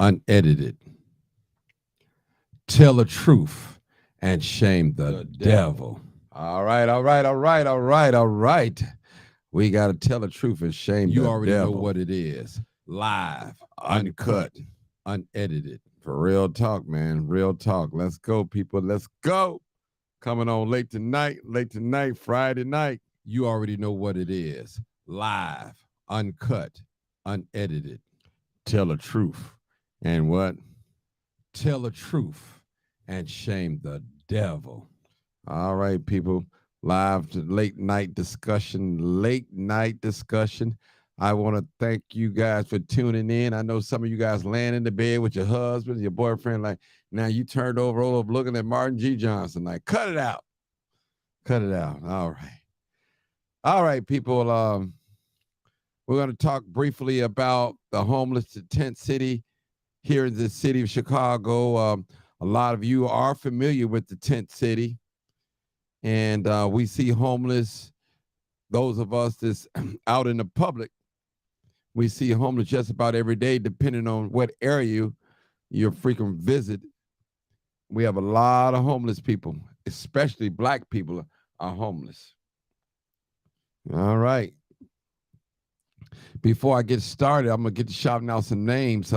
unedited. Tell the truth and shame the devil. All right, all right, all right, all right, all right. We got to tell the truth and shame the devil. You already know what it is. Live, uncut, unedited. For real talk, man. Real talk. Let's go, people. Let's go. Coming on late tonight, Friday night. You already know what it is. Live, uncut, unedited. Tell the truth. And what? Tell the truth and shame the devil. All right, people. Live to late night discussion. I want to thank you guys for tuning in. I know some of you guys laying in the bed with your husband, your boyfriend, like now you turned over looking at Martin G. Johnson, like cut it out. Cut it out. All right. All right, people. We're going to talk briefly about the homeless tent city here in the city of Chicago. A lot of you are familiar with the tent city. And we see homeless, those of us that's out in the public, we see homeless just about every day, depending on what area you frequent visit. We have a lot of homeless people, especially black people are homeless. All right. Before I get started, I'm going to get to shouting out some names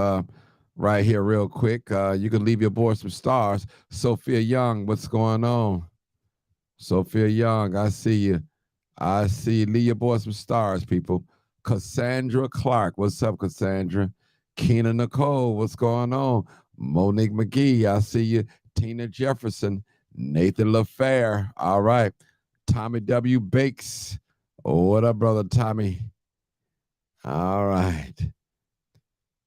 right here real quick. You can leave your boy some stars. Sophia Young, what's going on? Sophia Young, I see you. I see you. Leave your boy some stars, people. Cassandra Clark, what's up, Cassandra? Keena Nicole, what's going on? Monique McGee, I see you. Tina Jefferson, Nathan LaFair, all right. Tommy W. Bakes, what up, brother Tommy? All right.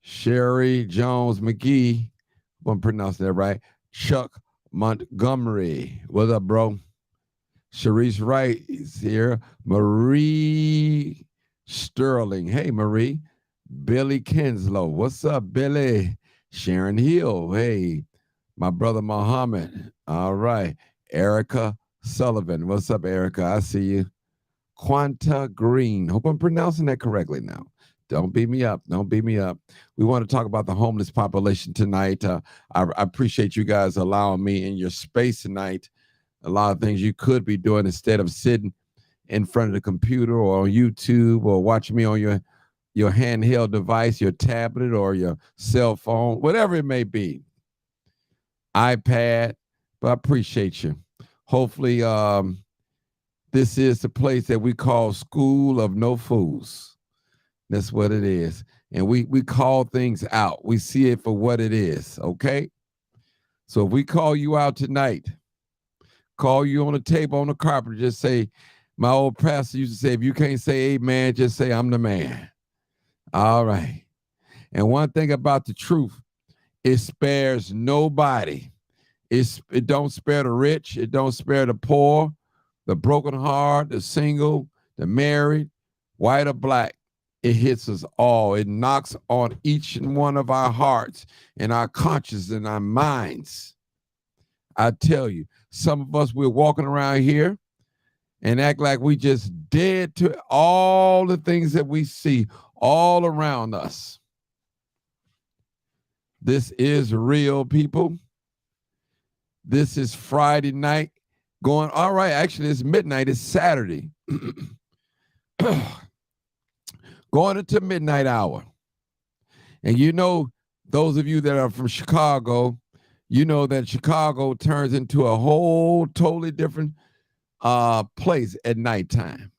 Sherry Jones McGee, if I'm pronouncing that right. Chuck Montgomery, what's up, bro? Sharice Wright is here. Marie Sterling. Hey, Marie. Billy Kinslow. What's up, Billy? Sharon Hill. Hey, my brother Muhammad. All right. Erica Sullivan. What's up, Erica? I see you. Quanta Green. Hope I'm pronouncing that correctly now. Don't beat me up. Don't beat me up. We want to talk about the homeless population tonight. I appreciate you guys allowing me in your space tonight. A lot of things you could be doing instead of sitting in front of the computer or on YouTube or watching me on your handheld device, your tablet or your cell phone, whatever it may be. iPad, but I appreciate you. Hopefully, this is the place that we call School of No Fools. That's what it is. And we call things out. We see it for what it is, okay? So if we call you out tonight, call you on the table, on the carpet, just say, my old pastor used to say, if you can't say amen, just say I'm the man. All right. And one thing about the truth, it spares nobody. It don't spare the rich. It don't spare the poor, the broken heart, the single, the married, white or black. It hits us all. It knocks on each and one of our hearts and our conscience and our minds. I tell you, some of us, we're walking around here and act like we just dead to all the things that we see all around us. This is real, people. This is Friday night going, all right, actually it's midnight, it's Saturday. Going into midnight hour. And you know, those of you that are from Chicago, you know that Chicago turns into a whole totally different place at nighttime.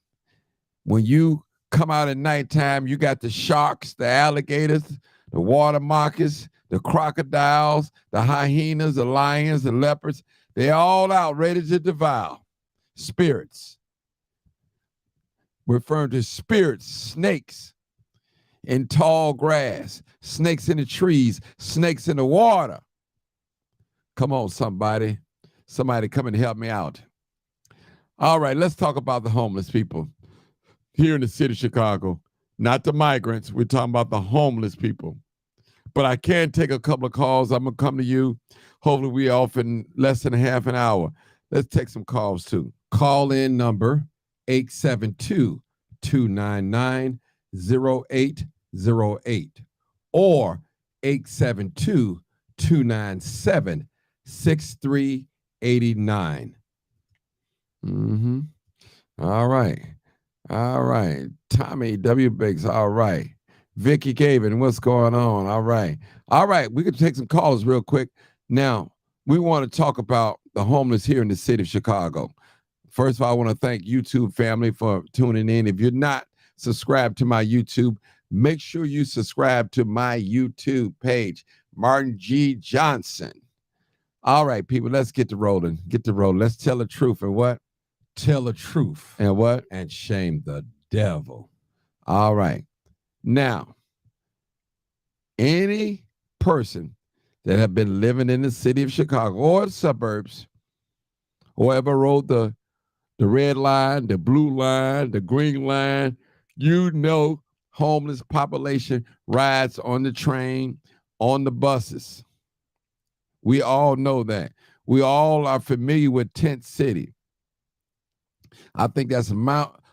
When you come out at nighttime, you got the sharks, the alligators, the water monkeys, the crocodiles, the hyenas, the lions, the leopards. They're all out ready to devour. Spirits. We're referring to spirits, snakes in tall grass, snakes in the trees, snakes in the water. Come on, somebody. Somebody come and help me out. All right, let's talk about the homeless people here in the city of Chicago. Not the migrants. We're talking about the homeless people. But I can take a couple of calls. I'm going to come to you. Hopefully we off in less than a half an hour. Let's take some calls too. Call in number 872-299-0808 or 872-297-6389. All right. All right. Tommy W. Biggs. All right. Vicky Gavin, what's going on? All right. All right. We can take some calls real quick. Now, we want to talk about the homeless here in the city of Chicago. First of all, I want to thank YouTube family for tuning in. If you're not subscribed to my YouTube, make sure you subscribe to my YouTube page, Martin G. Johnson. All right, people, let's get to rolling. Get to rolling. Let's tell the truth and what? Tell the truth. And what? And shame the devil. All right. Now, any person that have been living in the city of Chicago or the suburbs, or ever rode the red line, the blue line, the green line, you know homeless population rides on the train, on the buses. We all know that. We all are familiar with Tent City. I think that's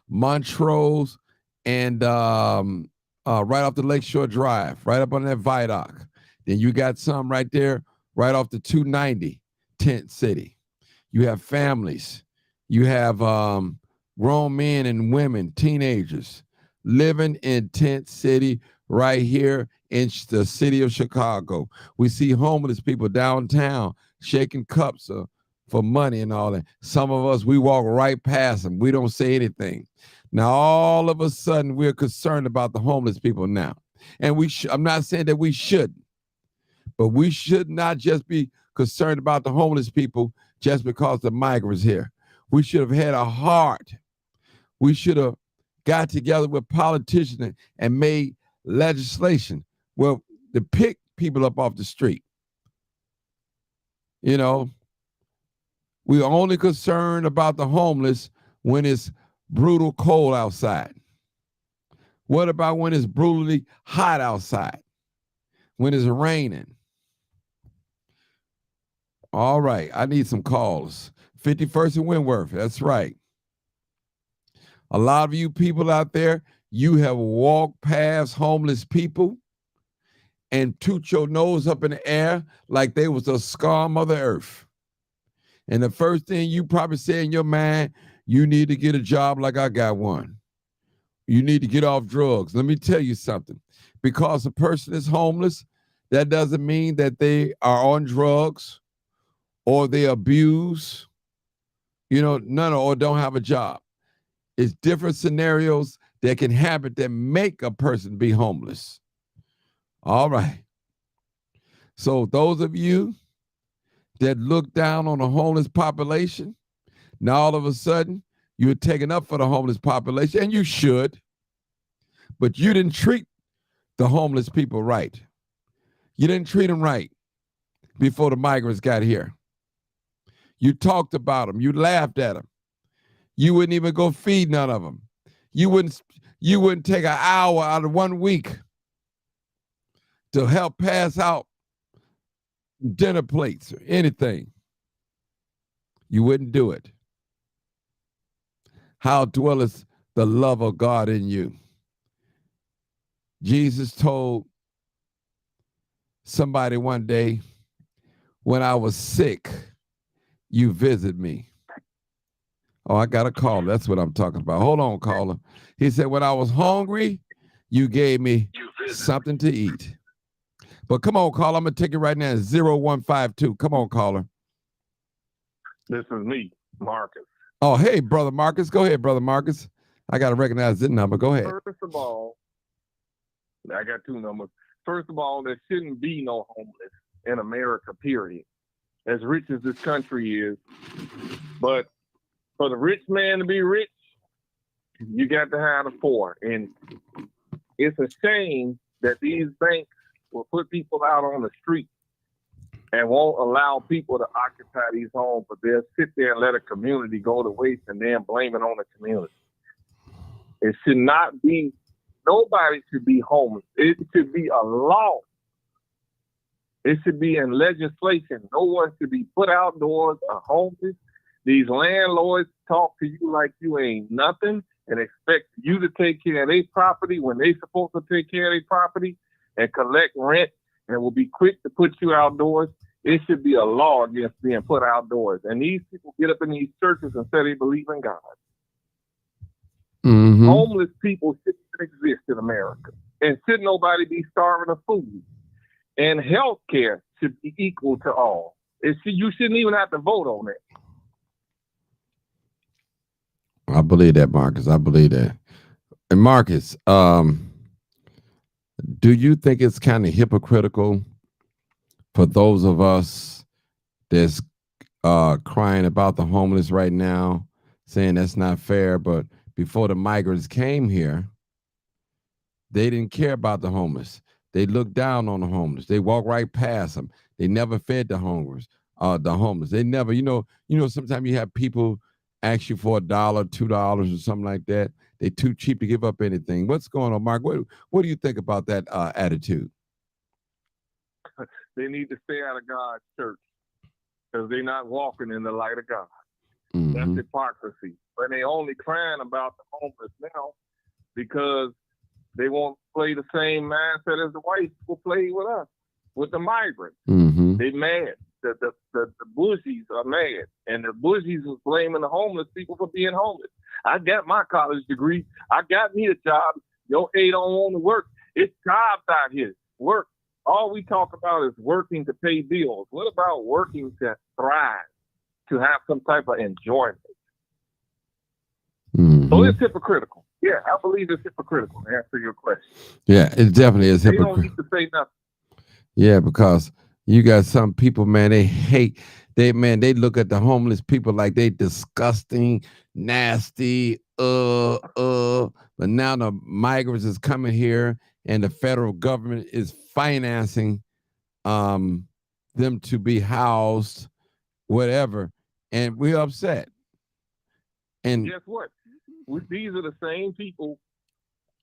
Montrose and right off the Lakeshore Drive, right up on that viaduct. Then you got some right there, right off the 290, Tent City. You have families. You have grown men and women, teenagers, living in Tent City right here in the city of Chicago. We see homeless people downtown shaking cups for money and all that. Some of us, we walk right past them. We don't say anything. Now, all of a sudden, we're concerned about the homeless people now. And I'm not saying that we shouldn't, but we should not just be concerned about the homeless people just because the migrants here. We should have had a heart. We should have got together with politicians and made legislation to pick people up off the street. You know, we're only concerned about the homeless when it's brutal cold outside. What about when it's brutally hot outside? When it's raining? All right, I need some calls. 51st and Wentworth, that's right. A lot of you people out there, you have walked past homeless people and toot your nose up in the air like they was a scum of the earth. And the first thing you probably say in your mind, you need to get a job like I got one. You need to get off drugs. Let me tell you something. Because a person is homeless, that doesn't mean that they are on drugs or they abuse, or don't have a job. It's different scenarios that can happen that make a person be homeless. All right. So those of you that look down on the homeless population, now all of a sudden you're taking up for the homeless population, and you should, but you didn't treat the homeless people right. You didn't treat them right before the migrants got here. You talked about them. You laughed at them. You wouldn't even go feed none of them. You wouldn't take an hour out of 1 week to help pass out dinner plates or anything. You wouldn't do it. How dwelleth the love of God in you? Jesus told somebody one day, when I was sick, you visit me. Oh, I got a call. That's what I'm talking about. Hold on, caller. He said, when I was hungry, you gave me something to eat. But come on, caller. I'm going to take it right now. 0152. Come on, caller. This is me, Marcus. Oh, hey, Brother Marcus. Go ahead, Brother Marcus. I got to recognize this number. Go ahead. First of all, I got two numbers. First of all, there shouldn't be no homeless in America, period. As rich as this country is. But for the rich man to be rich, you got to have the poor. And it's a shame that these banks will put people out on the street and won't allow people to occupy these homes, but they'll sit there and let a community go to waste and then blame it on the community. It should not be, nobody should be homeless. It should be a law. It should be in legislation. No one should be put outdoors or homeless. These landlords talk to you like you ain't nothing and expect you to take care of their property when they supposed to take care of their property and collect rent and will be quick to put you outdoors, it should be a law against being put outdoors. And these people get up in these churches and say they believe in God. Mm-hmm. Homeless people shouldn't exist in America. And should nobody be starving of food. And health care should be equal to all. You shouldn't even have to vote on it. I believe that, Marcus. I believe that. And Marcus, do you think it's kind of hypocritical for those of us that's crying about the homeless right now, saying that's not fair, but before the migrants came here, they didn't care about the homeless. They looked down on the homeless. They walked right past them. They never fed the homeless. They never, sometimes you have people ask you for $1, $2 or something like that. They're too cheap to give up anything. What's going on, Mark? What do you think about that attitude? They need to stay out of God's church because they're not walking in the light of God. Mm-hmm. That's hypocrisy. But they only crying about the homeless now because they won't play the same mindset as the white people play with us, with the migrants. Mm-hmm. They mad. The bushies are mad. And the bushies was blaming the homeless people for being homeless. I got my college degree. I got me a job. Your A don't want to work. It's jobs out here. Work. All we talk about is working to pay bills. What about working to thrive, to have some type of enjoyment? Mm-hmm. So it's hypocritical. Yeah, I believe it's hypocritical to answer your question. Yeah, it definitely is hypocritical. They don't need to say nothing. Yeah, because you got some people, man, they look at the homeless people like they disgusting, nasty, but now the migrants is coming here and the federal government is financing them to be housed, whatever, and we're upset. And guess what? These are the same people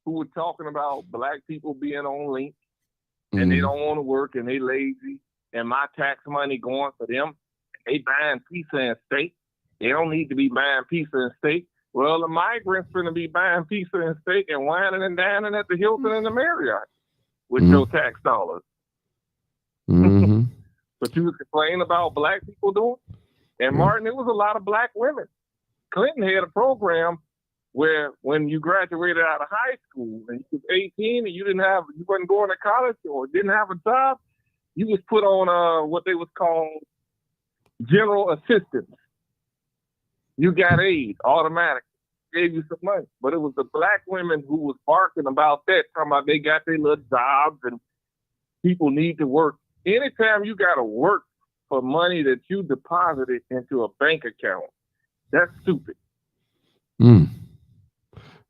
who were talking about black people being on link and they don't want to work and they lazy and my tax money going for them. They buying pizza and steak. They don't need to be buying pizza and steak. Well, the migrants going to be buying pizza and steak and whining and dining at the Hilton and the Marriott with your tax dollars. Mm-hmm. But you was complaining about black people doing? And Martin, it was a lot of black women. Clinton had a program where when you graduated out of high school and you was 18 and you wasn't going to college or didn't have a job, you was put on what they was called general assistance. You got aid automatically. Gave you some money. But it was the black women who was barking about that, talking about they got their little jobs and people need to work. Anytime you got to work for money that you deposited into a bank account, that's stupid.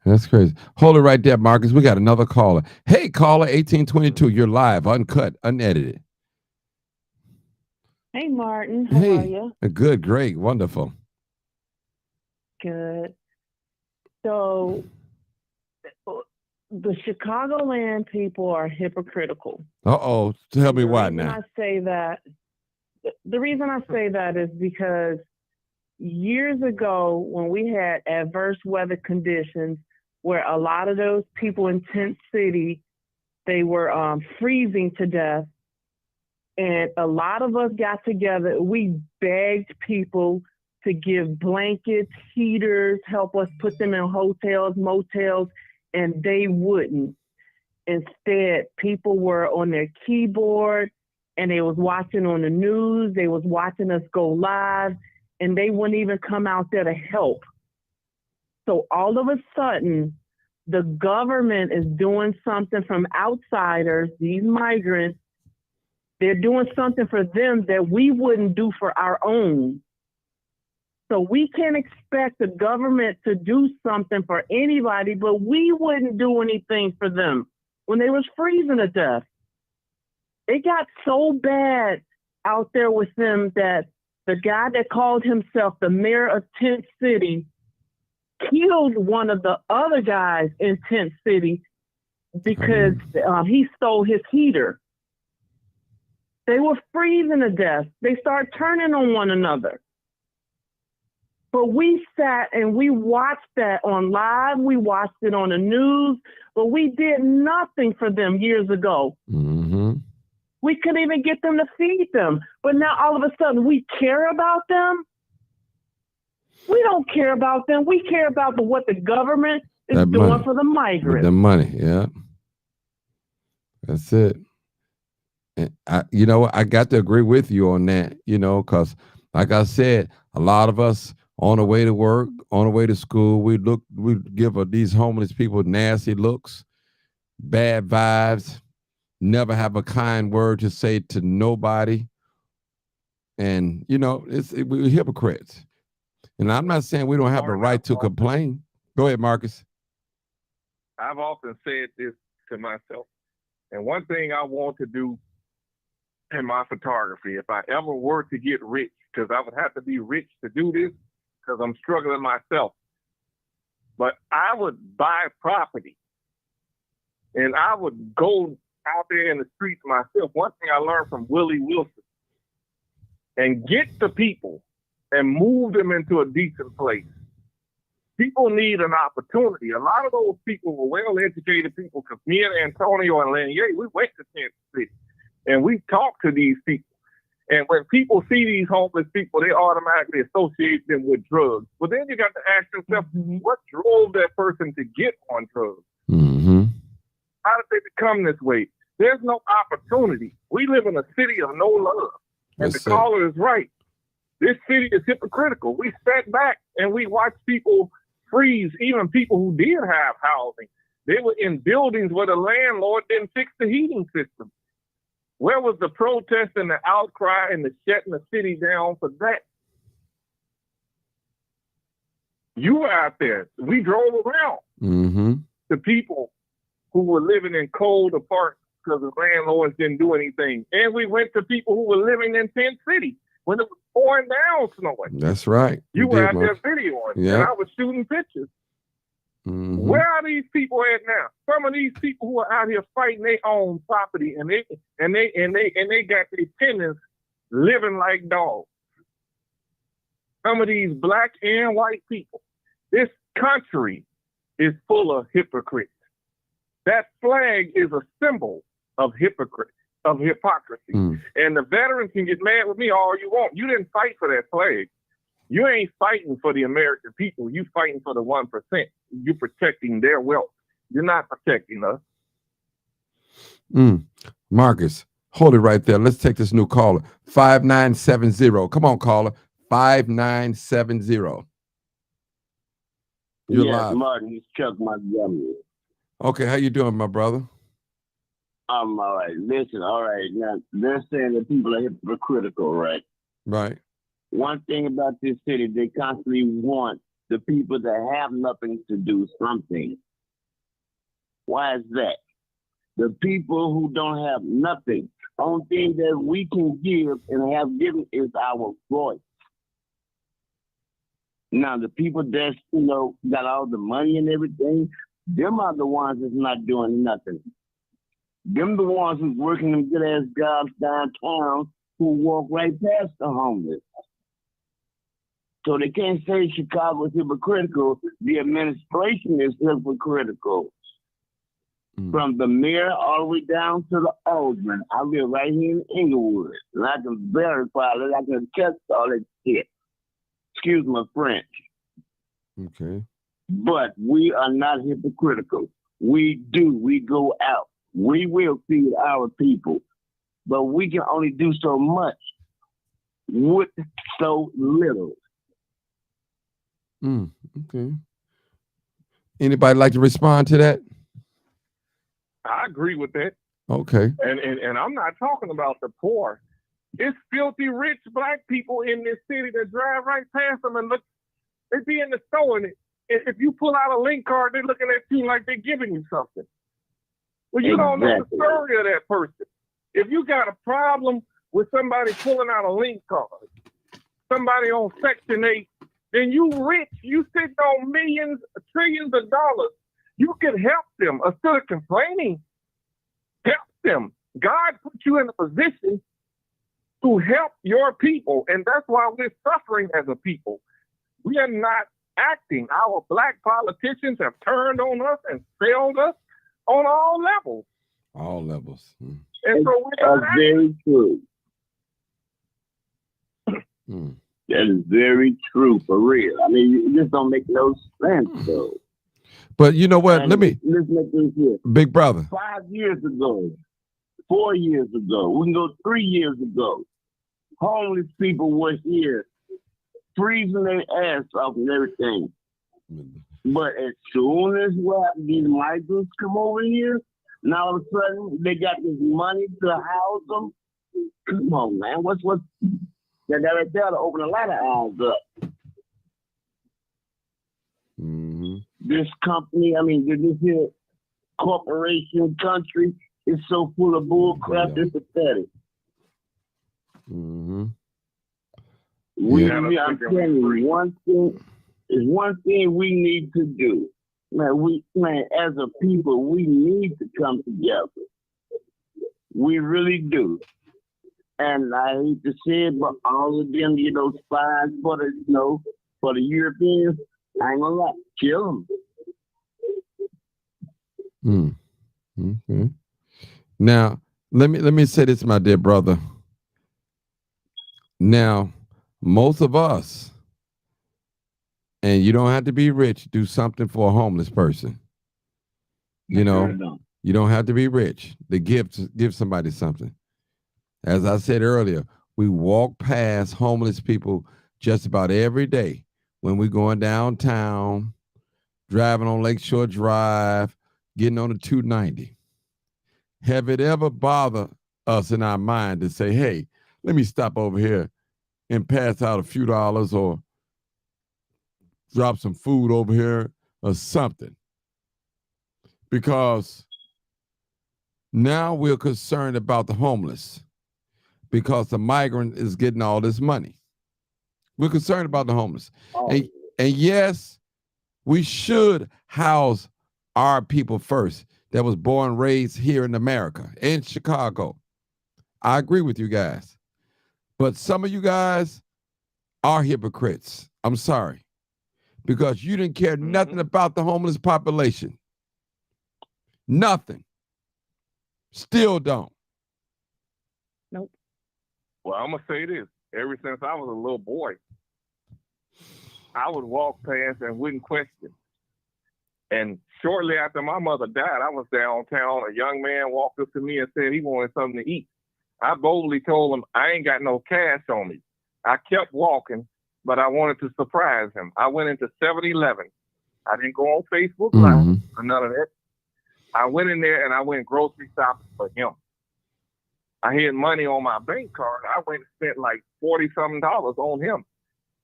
That's crazy. Hold it right there, Marcus. We got another caller. Hey, caller 1822. You're live, uncut, unedited. Hey, Martin. How are you? Good, great, wonderful. Good. So the Chicagoland people are hypocritical. Uh-oh. Tell me why now. The reason I say that is because years ago when we had adverse weather conditions where a lot of those people in Tent City, they were freezing to death. And a lot of us got together. We begged people to give blankets, heaters, help us put them in hotels, motels, and they wouldn't. Instead, people were on their keyboard and they was watching on the news. They was watching us go live and they wouldn't even come out there to help. So all of a sudden, the government is doing something from outsiders, these migrants. They're doing something for them that we wouldn't do for our own. So we can't expect the government to do something for anybody, but we wouldn't do anything for them when they was freezing to death. It got so bad out there with them that the guy that called himself the mayor of Tent City killed one of the other guys in Tent City because he stole his heater. They were freezing to death. They started turning on one another. But we sat and we watched that on live. We watched it on the news, but we did nothing for them years ago. Mm-hmm. We couldn't even get them to feed them. But now all of a sudden we care about them. We don't care about them. We care about what the government is doing for the migrants. With the money, yeah. That's it. And I got to agree with you on that, because like I said, a lot of us on the way to work, on the way to school, we give these homeless people nasty looks, bad vibes, never have a kind word to say to nobody. And, we're hypocrites. And I'm not saying we don't have the right to complain. Go ahead, Marcus. I've often said this to myself. And one thing I want to do in my photography, if I ever were to get rich, because I would have to be rich to do this, because I'm struggling myself. But I would buy property and I would go out there in the streets myself. One thing I learned from Willie Wilson, and get the people and move them into a decent place. People need an opportunity. A lot of those people were well-educated people, because me and Antonio and Lanier, we went to Kansas City and we talked to these people. And when people see these homeless people, they automatically associate them with drugs. But then you got to ask yourself, what drove that person to get on drugs? Mm-hmm. How did they become this way? There's no opportunity. We live in a city of no love. And the caller is right. This city is hypocritical. We sat back and we watched people freeze, even people who did have housing. They were in buildings where the landlord didn't fix the heating system. Where was the protest and the outcry and the shutting the city down for that? You were out there. We drove around to people who were living in cold apartments because the landlords didn't do anything. And we went to people who were living in Tent City when it was pouring down snowing. That's right. You were out there videoing, and I was shooting pictures. Where are these people at now? Some of these people who are out here fighting their own property, and they got their tenants living like dogs. Some of these black and white people. This country is full of hypocrites. That flag is a symbol of hypocricy. And the veterans can get mad with me all you want. You didn't fight for that flag. You ain't fighting for the American people. You fighting for the 1%. You're protecting their wealth. You're not protecting us. Marcus, hold it right there. Let's take this new caller. 5970. Come on, caller. 5970. You're live. Martin, it's Chuck Montgomery. Okay, how you doing, my brother? I'm all right. Listen, all right. Now, they're saying that people are hypocritical, right? Right. One thing about this city, they constantly want the people that have nothing to do something. Why is that? The people who don't have nothing, only thing that we can give and have given is our voice. Now, the people that's, got all the money and everything, them are the ones that's not doing nothing. Them the ones who's working them good-ass jobs downtown who walk right past the homeless. So they can't say Chicago is hypocritical. The administration is hypocritical. From the mayor all the way down to the alderman. I live right here in Inglewood, and I can verify that. I can test all that shit. Excuse my French. Okay. But we are not hypocritical. We go out. We will feed our people. But we can only do so much with so little. Okay. Anybody like to respond to that? I agree with that. Okay. And I'm not talking about the poor. It's filthy rich black people in this city that drive right past them and look. They be in the store, and if you pull out a link card, they're looking at you like they're giving you something. Well, you don't know the story of that person. If you got a problem with somebody pulling out a link card, somebody on Section 8, then you rich. You sitting on millions, trillions of dollars. You can help them. Instead of complaining, help them. God put you in a position to help your people, and that's why we're suffering as a people. We are not acting. Our black politicians have turned on us and failed us on all levels. All levels. And so we That's very true. Mm. That is very true, for real. I mean, it just don't make no sense, though. But you know what? And Let me, let's make this here. big brother. 5 years ago, 4 years ago, we can go 3 years ago, homeless people were here freezing their ass off and everything. But as soon as these migrants come over here, now all of a sudden they got this money to house them. Come on, man. What's that right there to open a lot of eyes up. Mm-hmm. This company, I mean, this here corporation country is so full of bull crap, it's pathetic. Mm-hmm. I'm telling you, one thing we need to do. Man, as a people, we need to come together. We really do. And I hate to say it, but all of them, spies for the Europeans, I ain't gonna lie, kill them. Okay. Now, let me say this, my dear brother. Now, most of us, and you don't have to be rich, do something for a homeless person. You know, you don't have to be rich to give somebody something. As I said earlier, we walk past homeless people just about every day when we're going downtown, driving on Lakeshore Drive, getting on the 290. Have it ever bothered us in our mind to say, hey, let me stop over here and pass out a few dollars or drop some food over here or something? Because now we're concerned about the homeless because the migrant is getting all this money. We're concerned about the homeless. And yes, we should house our people first that was born and raised here in America, in Chicago. I agree with you guys. But some of you guys are hypocrites. I'm sorry. Because you didn't care nothing about the homeless population. Nothing. Still don't. Nope. Well, I'm going to say this. Ever since I was a little boy, I would walk past and wouldn't question. And shortly after my mother died, I was downtown. A young man walked up to me and said he wanted something to eat. I boldly told him, I ain't got no cash on me. I kept walking, but I wanted to surprise him. I went into 7-Eleven. I didn't go on Facebook Live or none of that. I went in there and I went grocery shopping for him. I had money on my bank card. I went and spent like $40-something on him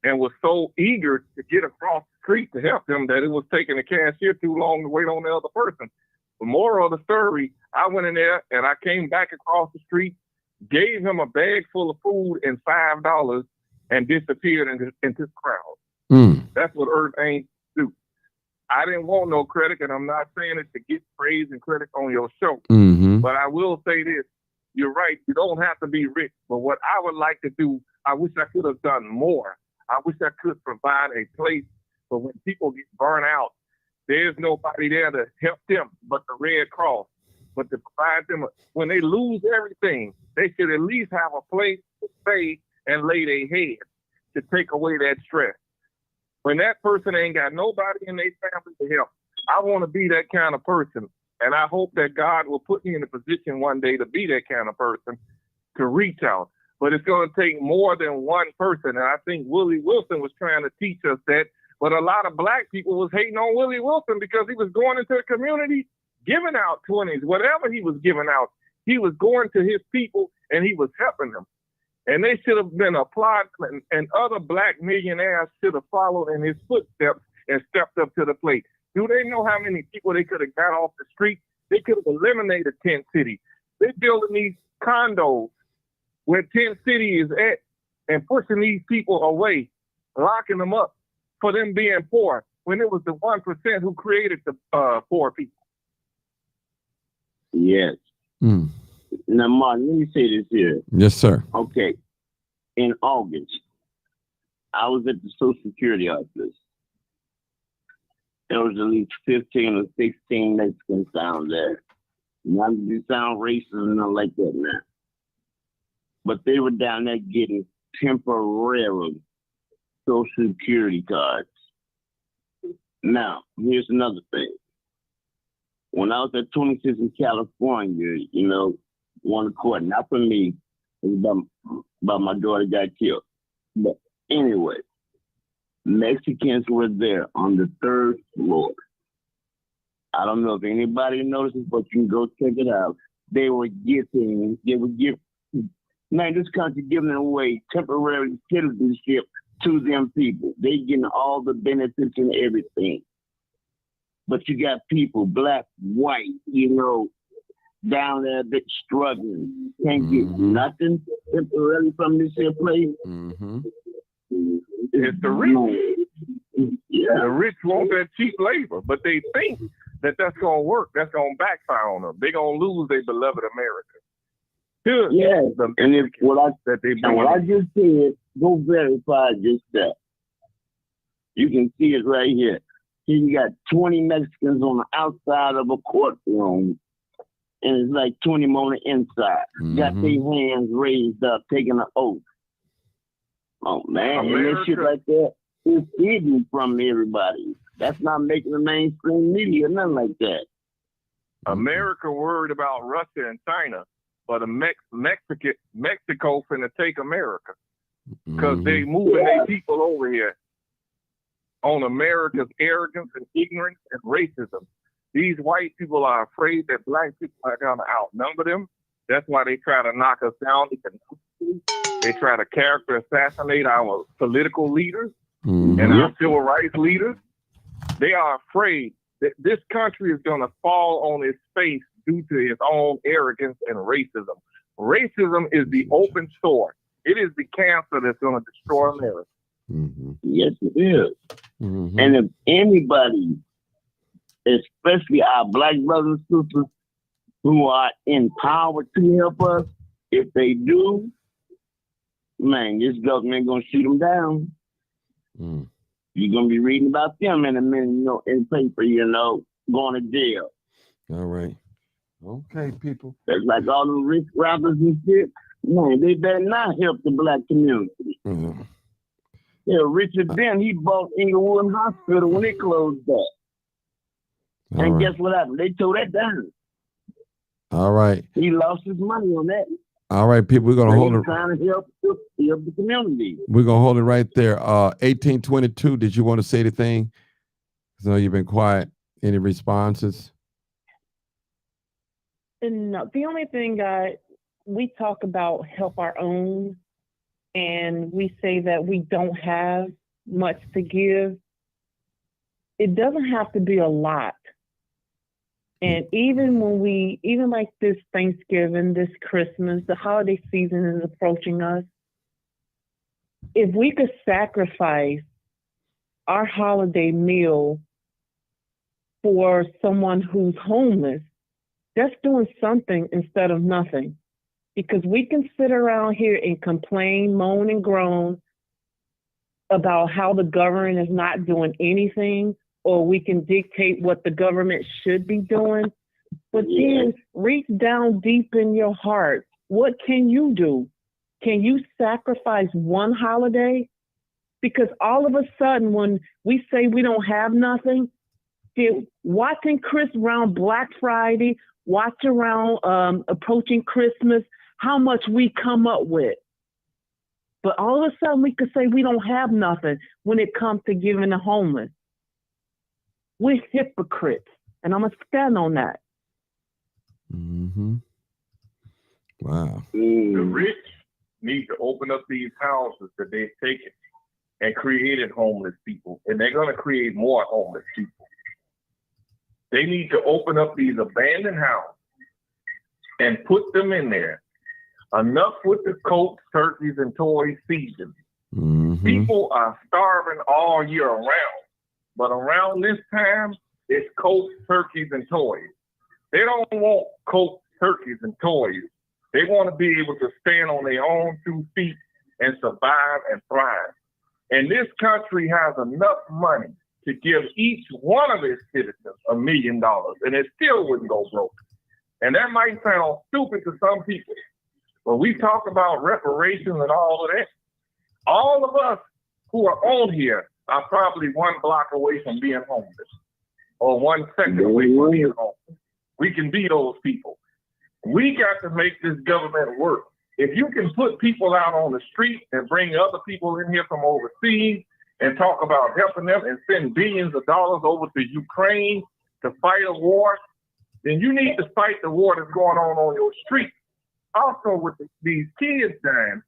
and was so eager to get across the street to help him that it was taking the cashier too long to wait on the other person. The moral of the story, I went in there and I came back across the street, gave him a bag full of food and $5 and disappeared into the crowd. That's what Earth ain't do. I didn't want no credit, and I'm not saying it to get praise and credit on your show. But I will say this. You're right. You don't have to be rich. But what I would like to do, I wish I could have done more. I wish I could provide a place for when people get burned out, there's nobody there to help them but the Red Cross. But to provide them, when they lose everything, they should at least have a place to stay and lay their head to take away that stress. When that person ain't got nobody in their family to help, I want to be that kind of person. And I hope that God will put me in a position one day to be that kind of person, to reach out. But it's going to take more than one person. And I think Willie Wilson was trying to teach us that. But a lot of black people was hating on Willie Wilson because he was going into the community, giving out 20s, whatever he was giving out. He was going to his people and he was helping them. And they should have been applauded, and other black millionaires should have followed in his footsteps and stepped up to the plate. Do they know how many people they could have got off the street? They could have eliminated Tent City. They're building these condos where Tent City is at and pushing these people away, locking them up for them being poor when it was the 1% who created the poor people. Yes. Now, Martin, let me say this here. Yes, sir. Okay. In August, I was at the Social Security office. There was at least 15 or 16 Mexicans down there. Not to sound racist and nothing like that now. But they were down there getting temporary Social Security cards. Now, here's another thing. When I was at 26 in California, one court, not for me, it was about my daughter got killed. But anyway, Mexicans were there on the 3rd floor. I don't know if anybody notices, but you can go check it out. They would give, man, this country giving away temporary citizenship to them people. They getting all the benefits and everything. But you got people, black, white, down there that struggling. Can't get nothing temporarily from this here place. Mm-hmm. It's the rich. Yeah. The rich want that cheap labor, but they think that that's going to work. That's going to backfire on them. They're going to lose their beloved America. Yeah. And if what I they just said, go verify just that. You can see it right here. Here you got 20 Mexicans on the outside of a courtroom, and it's like 20 more on the inside. Got their hands raised up, taking an oath. Oh, man. And that shit like that is hidden from everybody. That's not making the mainstream media, nothing like that. America worried about Russia and China, but Mexico finna take America because they moving their people over here on America's arrogance and ignorance and racism. These white people are afraid that black people are going to outnumber them. That's why they try to knock us down economically. They try to character assassinate our political leaders and our civil rights leaders. They are afraid that this country is going to fall on its face due to its own arrogance and racism. Racism is the open sore. It is the cancer that's going to destroy America. Yes, it is. And if anybody, especially our black brothers and sisters who are in power to help us, if they do, man, this government gonna shoot them down. You're gonna be reading about them in a minute, in paper, going to jail. All right. Okay, people. That's like all the rich rappers and shit. Man, they better not help the black community. Yeah, Richard Dent, he bought Inglewood Hospital when it closed that. And guess what happened? They tore that down. All right. He lost his money on that. All right, people, we're gonna hold it. Trying to help the community. We're gonna hold it right there. 1822. Did you want to say anything? So you've been quiet. Any responses? No, the only thing we talk about help our own, and we say that we don't have much to give. It doesn't have to be a lot. And even like this Thanksgiving, this Christmas, the holiday season is approaching us. If we could sacrifice our holiday meal for someone who's homeless, that's doing something instead of nothing. Because we can sit around here and complain, moan, and groan about how the government is not doing anything, or we can dictate what the government should be doing. But then reach down deep in your heart. What can you do? Can you sacrifice one holiday? Because all of a sudden, when we say we don't have nothing, watching Chris around Black Friday, watch around approaching Christmas, how much we come up with. But all of a sudden, we could say we don't have nothing when it comes to giving the homeless. We're hypocrites, and I'm going to stand on that. Wow. The rich need to open up these houses that they've taken and created homeless people, and they're going to create more homeless people. They need to open up these abandoned houses and put them in there. Enough with the coats, turkeys, and toys season. People are starving all year round. But around this time, it's coats, turkeys, and toys. They don't want coats, turkeys, and toys. They want to be able to stand on their own 2 feet and survive and thrive. And this country has enough money to give each one of its citizens $1 million, and it still wouldn't go broke. And that might sound stupid to some people, but we talk about reparations and all of that. All of us who are on here are probably one block away from being homeless or 1 second away from being homeless. We can be those people. We got to make this government work. If you can put people out on the street and bring other people in here from overseas and talk about helping them and send billions of dollars over to Ukraine to fight a war, then you need to fight the war that's going on your street. Also, with these kids dying,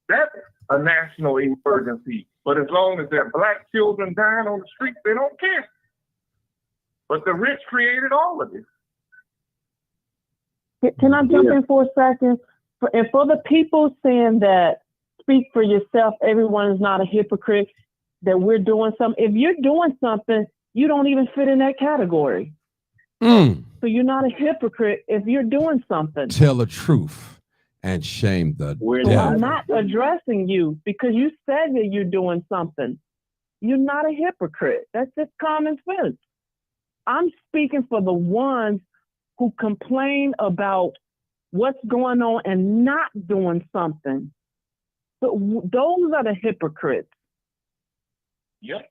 that's a national emergency. But as long as there are black children dying on the streets, they don't care. But the rich created all of this. Can I jump in for a second? And for the people saying that speak for yourself, everyone is not a hypocrite, that we're doing something. If you're doing something, you don't even fit in that category. So you're not a hypocrite if you're doing something. Tell the truth and shame the devil. I'm not addressing you because you said that you're doing something. You're not a hypocrite. That's just common sense. I'm speaking for the ones who complain about what's going on and not doing something. So those are the hypocrites. Yep.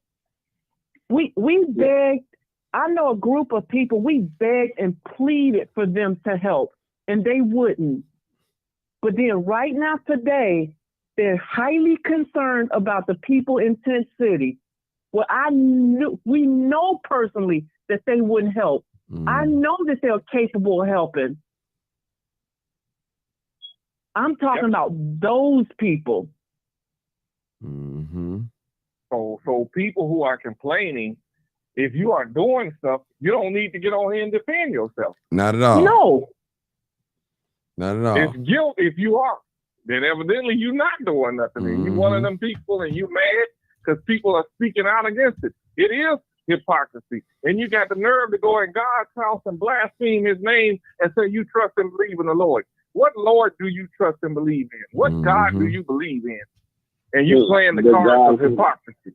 We begged, I know a group of people, we begged and pleaded for them to help, and they wouldn't. But then right now today, they're highly concerned about the people in Tent City. Well, we know personally that they wouldn't help. I know that they're capable of helping. I'm talking about those people. So people who are complaining, if you are doing stuff, you don't need to get on here and defend yourself. Not at all. No. Not at all. It's guilt if you are. Then evidently you're not doing nothing. And you're one of them people and you mad because people are speaking out against it. It is hypocrisy. And you got the nerve to go in God's house and blaspheme his name and say you trust and believe in the Lord. What Lord do you trust and believe in? What God do you believe in? And you playing the cards of hypocrisy.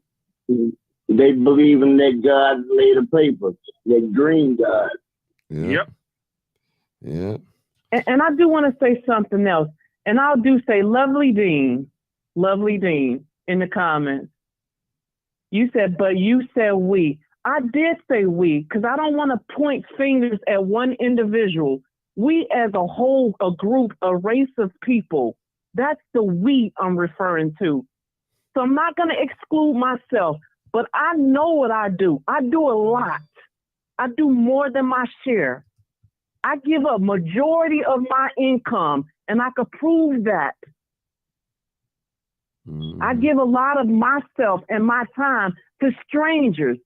They believe in that God laid the papers, that green God. Yep. And I do want to say something else. And I'll do say, Lovely Dean in the comments. You said, but you said we. I did say we, because I don't want to point fingers at one individual. We as a whole, a group, a race of people, that's the we I'm referring to. So I'm not going to exclude myself, but I know what I do. I do a lot. I do more than my share. I give a majority of my income, and I could prove that. I give a lot of myself and my time to strangers.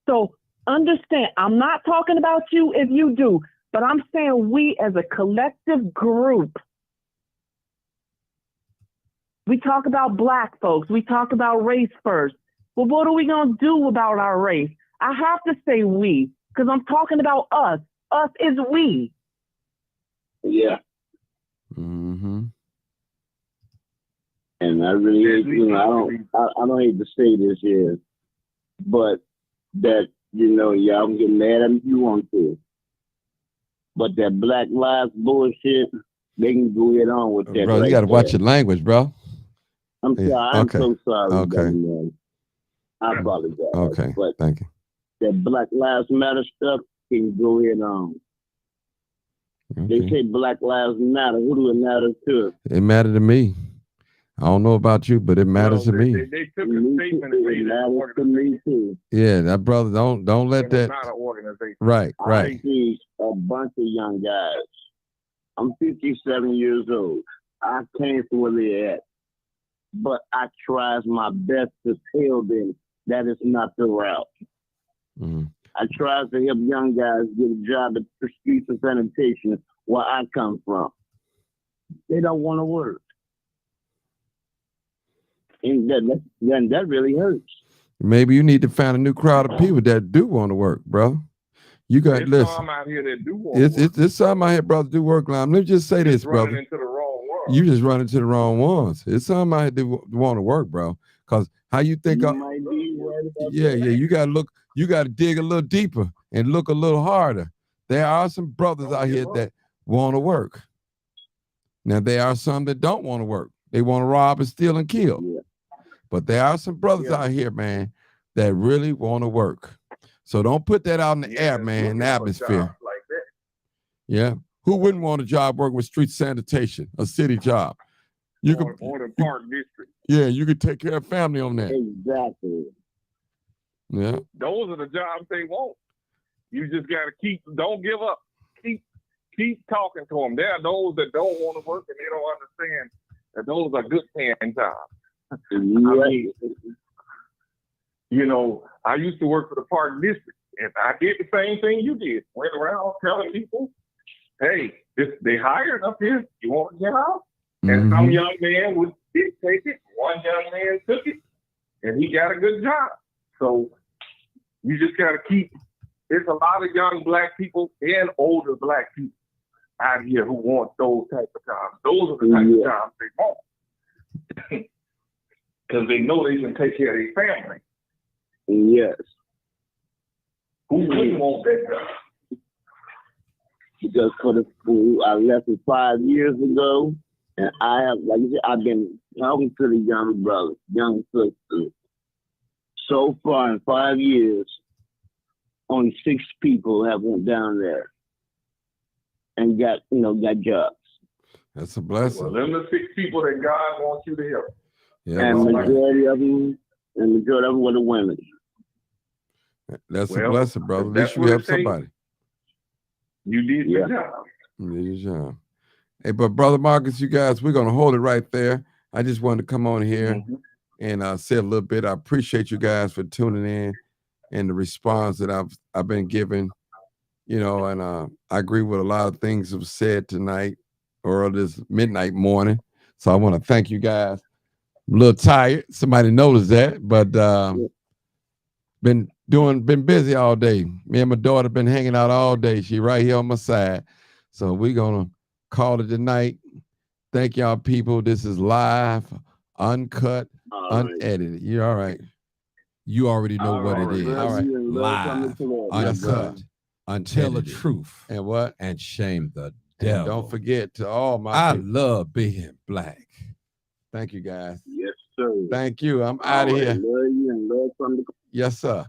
So understand, I'm not talking about you if you do, but I'm saying we as a collective group. We talk about black folks. We talk about race first. Well, what are we going to do about our race? I have to say we, because I'm talking about us. Us is we. Yeah. And I really, I don't hate to say this here, but that, y'all can get mad at me if you want to. But that Black Lives bullshit, they can go ahead on with that. Bro, you got to watch your language, bro. I'm sorry. I'm so sorry. Okay. I apologize. Okay. But thank you. That Black Lives Matter stuff can go ahead on. Okay. They say Black Lives Matter. Who do it matter to? It mattered to me. I don't know about you, but it matters to me. They took a statement and made it an organization. Yeah, that brother, don't let that. It's not an organization. Right. I see a bunch of young guys. I'm 57 years old. I came from where they're at. But I tries my best to tell them that is not the route. I try to help young guys get a job at the streets of sanitation where I come from. They don't want to work. And that really hurts. Maybe you need to find a new crowd of people that do want to work, bro. You got There's listen. some out here that do want to work. It's some out here, brother, do work. Let me just say this, brother. Into the wrong world. You just run into the wrong ones. It's some out here that want to work, bro. Because how you think? You got to look. You got to dig a little deeper and look a little harder There are some brothers out here that want to work. Now, there are some that don't want to work. They want to rob and steal and kill. Yeah. But there are some brothers out here, man, that really want to work. So don't put that out in the air, man, in the atmosphere. Like that. Yeah. Who wouldn't want a job working with street sanitation, a city job? You could, or the park district. yeah, you could take care of family on that. Exactly. Yeah. Those are the jobs they want. You just got to don't give up. Keep talking to them. There are those that don't want to work and they don't understand that those are good paying jobs. Yeah. I mean, you know, I used to work for the park district and I did the same thing you did. Went around telling people, hey, they hired up here. You want a job? And some young man would take it. One young man took it and he got a good job. So you just got to keep, there's a lot of young black people and older black people out here who want those type of jobs. Those are the type of jobs they want. Because they know they can take care of their family. Yes. Who wouldn't want that job? Because I left it 5 years ago, and I have, like you said, I've been talking to the young brothers, young sisters. So far in 5 years, only 6 people have went down there and got jobs. That's a blessing. Well, them the 6 people that God wants you to help. Yeah, And majority of them were the women. that's a blessing, brother. At least you help somebody. You did your job. You did your job. Hey, but Brother Marcus, you guys, we're going to hold it right there. I just wanted to come on here and say a little bit. I appreciate you guys for tuning in and the response that I've been given, you know, and I agree with a lot of things that was said tonight or this midnight morning. So I want to thank you guys. I'm a little tired. Somebody noticed that, but been busy all day. Me and my daughter been hanging out all day. She right here on my side. So we're gonna call it tonight. Thank y'all, people. This is live, uncut, unedited. You all right? You already know what it is. All right. Live, uncut, until the truth, and what? And shame the And devil. don't forget to all my I people. love being black. Thank you, guys. Yes, sir. Thank you. I'm out of here. Love you and love from the Yes, sir.